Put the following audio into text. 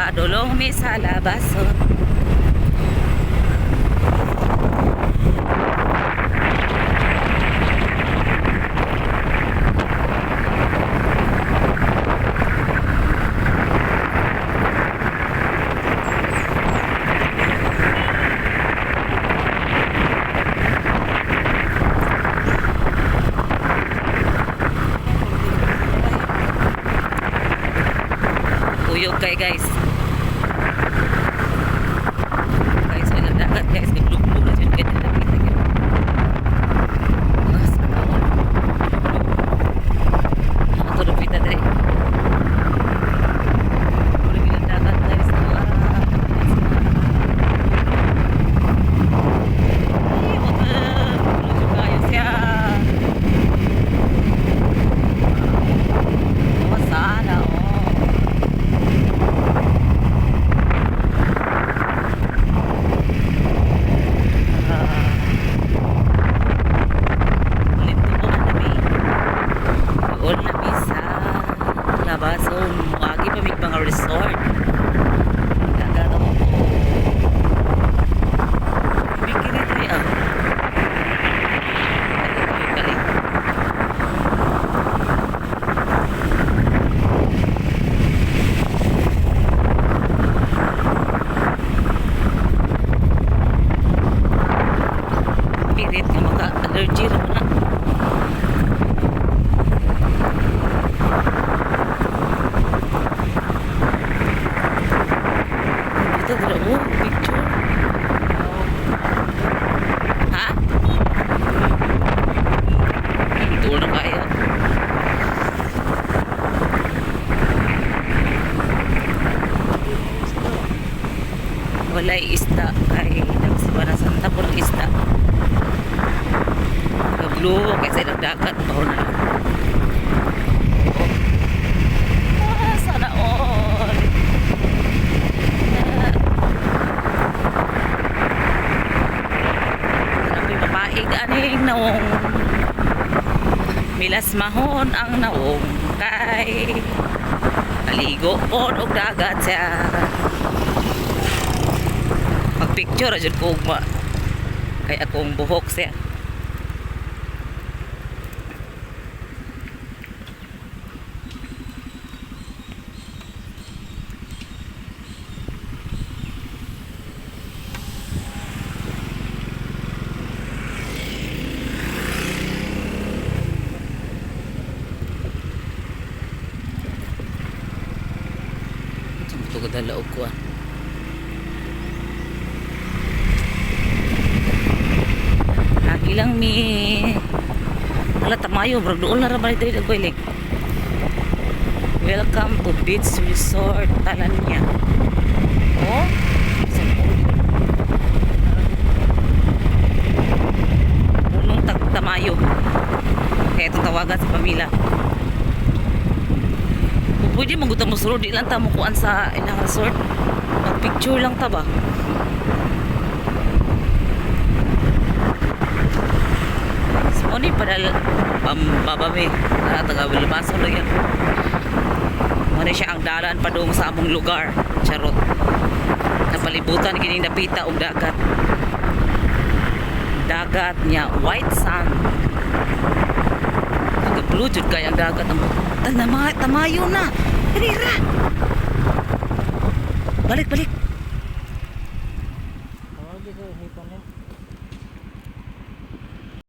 Padulong mi sa labason. Tuyog kay guys. Guys, walang dagat guys. Nagluglo na dyan. Ganyan na kita yun. Mas katawal. Nakatulupita na rin. Wala bilang dagat guys. Labason, wagi pa may mga resort. Gagano mo po. Bikini ito yan. Galing. Pirit yung mga allergy naman na. Picture. Ha? Tulo na kayo. Walay isda kay nagsibara sa tapon ng isda. Nagluho kasi nagdagat pa na lang. Sana all. Aning naong milas mahon ang naong kay kaligo po og dagat siya magpicture ajud ko ugma kay akong buhok siya. Ito ka dalaog ko lagi lang mi wala tamayo bro doon na rabay tayo nagwilig. Welcome to Beach Resort Talanya. Oh punong tamayo kaya itong tawagan sa pamilya. Pwede magutang musulod, di lang ta mukuan sa ilang resort. Mag-picture lang ta ba? So, ni padal pambabami. Tagawil baso lang yan. Muna siya ang dalan pa doon sa among lugar. Charot. Napalibutan, kining napita og dagat. Dagat niya, white sand. Nag-blue jud kay ang dagat. Tamayo na. Kanira. Balik.